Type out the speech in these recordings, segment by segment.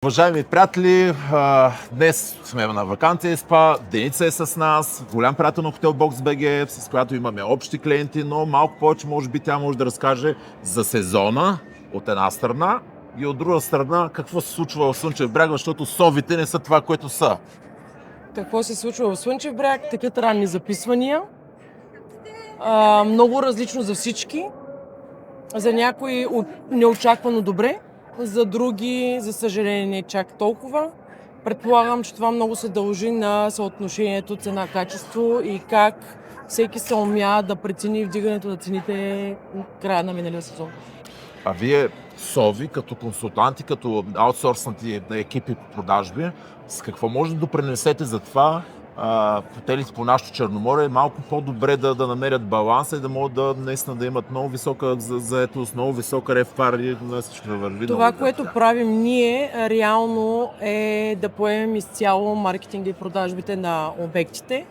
Уважаеми приятели, днес сме на ваканция СПА, Деница е с нас, голям приятел на хотел BoxBG, с която имаме общи клиенти, но малко повече може би тя може да разкаже за сезона от една страна и от друга страна какво се случва в Слънчев бряг, защото совите не са това, което са. Какво се случва в Слънчев бряг? Такът ранни записвания. Много различно за всички. За някои неочаквано добре, за други, за съжаление, не чак толкова. Предполагам, че това много се дължи на съотношението цена-качество и как всеки се умя да прецени вдигането на цените в края на миналия сезон. А вие сови, като консултанти, като аутсорснати екипи по продажби, с какво може да допринесете за това хотелите по нашото Черноморие малко по-добре да намерят баланса и да могат наистина да имат много висока заетост, много висока ревпар и на всичко да върви. Това, което правим ние, реално е да поемем изцяло маркетинга и продажбите на обектите.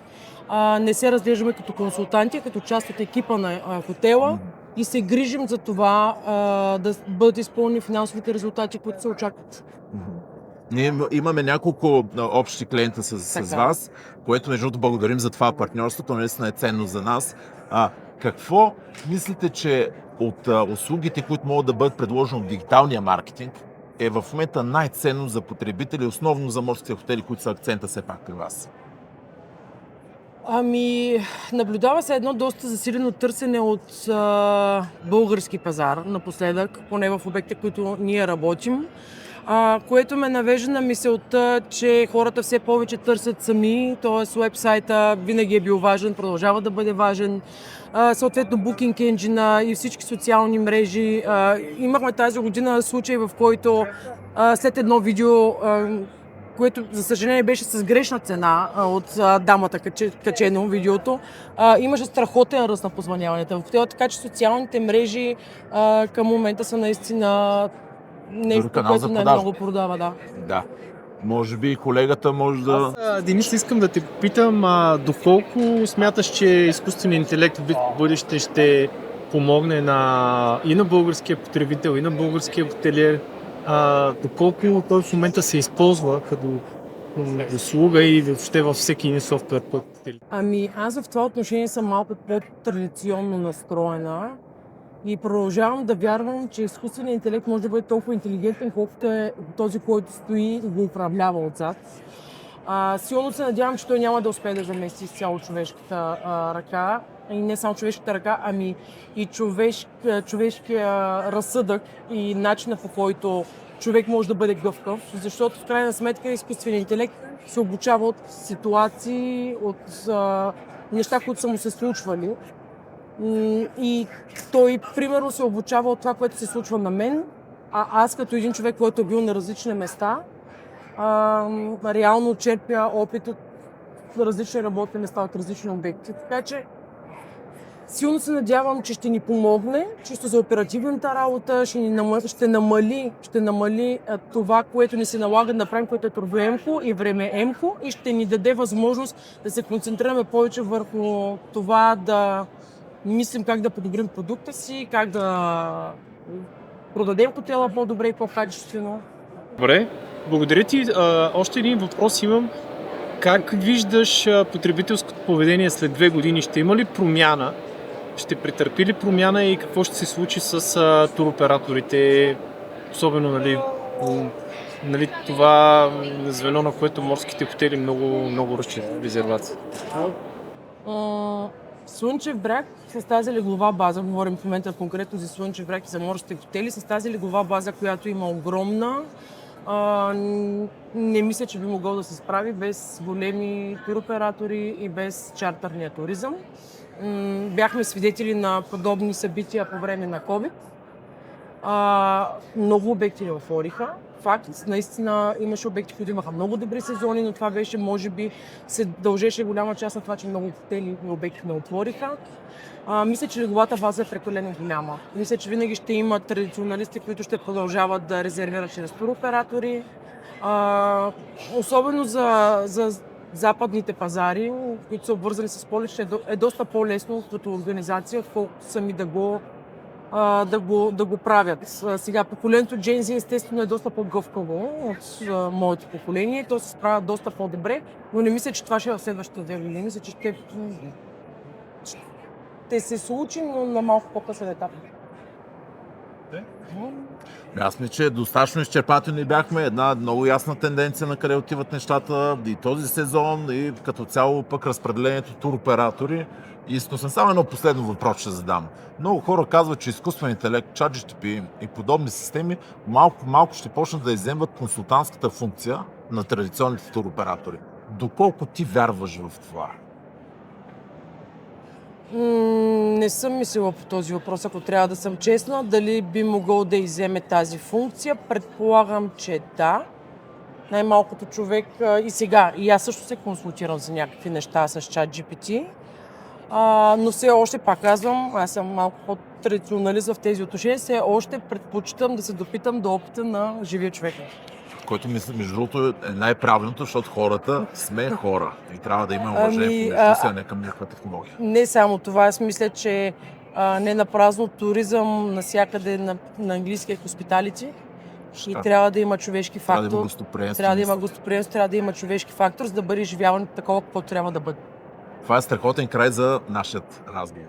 Не се разглеждаме като консултанти, като част от екипа на хотела и се грижим за това да бъдат изпълнени финансовите резултати, които се очакват. Ние имаме няколко общи клиента с вас, което между другото благодарим за това партньорство, то наистина е ценно за нас. Какво мислите, че от услугите, които могат да бъдат предложени от дигиталния маркетинг, е в момента най-ценно за потребители, основно за морските хотели, които са акцента все пак при вас? Наблюдава се едно доста засилено търсене от български пазар напоследък, поне в обекти, които ние работим. Което ме навежда на мисълта, че хората все повече търсят сами, т.е. уебсайта винаги е бил важен, продължава да бъде важен. Съответно Booking Engine и всички социални мрежи. Имахме тази година случай, в който след едно видео, което за съжаление беше с грешна цена от дамата качено видеото, имаше страхотен ръст на позвъняванията в хотела, така че социалните мрежи към момента са наистина нещо, което най-много продава, да. Може би колегата може да... Денис, искам да те попитам, доколко смяташ, че изкуственият интелект в бъдеще ще помогне и на българския потребител, и на българския хотелиер, доколко той в момента се използва като услуга и въобще във всеки един софтуер по хотели? Аз в това отношение съм малко по-традиционно настроена. И продължавам да вярвам, че изкуственият интелект може да бъде толкова интелигентен, колкото е този, който стои и го управлява отзад. Силно се надявам, че той няма да успее да замести изцяло човешката ръка. И не само човешката ръка, и човешкия разсъдък и начина, по който човек може да бъде гъвкав. Защото в крайна сметка изкуственият интелект се обучава от ситуации, от неща, които са му се случвали. И той, примерно, се обучава от това, което се случва на мен, а аз като един човек, който е бил на различни места, реално черпя опит от различни работни места, от различни обекти. Така че силно се надявам, че ще ни помогне, чисто за оперативната работа, ще намали това, което ни се налага да направим, което е трудоемко и времеемко, и ще ни даде възможност да се концентрираме повече върху това да мислим как да подобрим продукта си, как да продадем хотела по-добре и по-качествено. Добре, благодаря ти. Още един въпрос имам. Как виждаш потребителското поведение след 2 години? Ще има ли промяна? Ще претърпи ли промяна и какво ще се случи с туроператорите? Особено това звено, на което морските хотели много разчитат резервация. Слънчев бряг с тази леглова база, говорим в момента конкретно за Слънчев бряг и за морските хотели, с тази леглова база, която има огромна, не мисля, че би могъл да се справи без големи туроператори и без чартърния туризъм. Бяхме свидетели на подобни събития по време на COVID. Много обекти не отвориха. Факт, наистина имаше обекти, които имаха много добри сезони, но това беше, може би, се дължеше голяма част на това, че много хотели и обекти не отвориха. Мисля, че легловата база е прекалено голяма. Мисля, че винаги ще има традиционалисти, които ще продължават да резервират чрез туроператори. Особено за западните пазари, които са обвързани с полет, е доста по-лесно като организация, отколкото сами да го да го правят. Сега поколението Gen Z естествено е доста по-гъвкаво от моето поколение. То се справя доста по-добре, но не мисля, че това ще е в следващите 2 години. Мисля, че ще се случи, но на малко по-късен етап. Аз мисля, че достатъчно изчерпателни бяхме. Една много ясна тенденция на къде отиват нещата и този сезон, и като цяло пък разпределението туроператори. И съм само едно последно въпрос ще задам. Много хора казват, че изкуствен интелект, ChatGPT и подобни системи малко ще почнат да изземват консултантската функция на традиционните туроператори. Доколко ти вярваш в това? Не съм мислила по този въпрос, ако трябва да съм честна. Дали би могъл да изземе тази функция? Предполагам, че да. Най-малкото човек и сега. И аз също се консултирам за някакви неща с ChatGPT. Но все още, пак казвам, аз съм малко по-традиционалист в тези отношения, все още предпочитам да се допитам до опита на живия човек. Който мисля, между другото, е най-правилното, защото хората сме хора и трябва да има уважение помежду си, а не към някаква технология. Не само това, аз мисля, че не напразно туризъм навсякъде на английски е hospitality и трябва да има човешки фактор. Трябва да има гостоприемство, трябва да има човешки фактор, за да бъде изживяването такова, каквото трябва да бъде. Това е страхотен край за нашия разговор.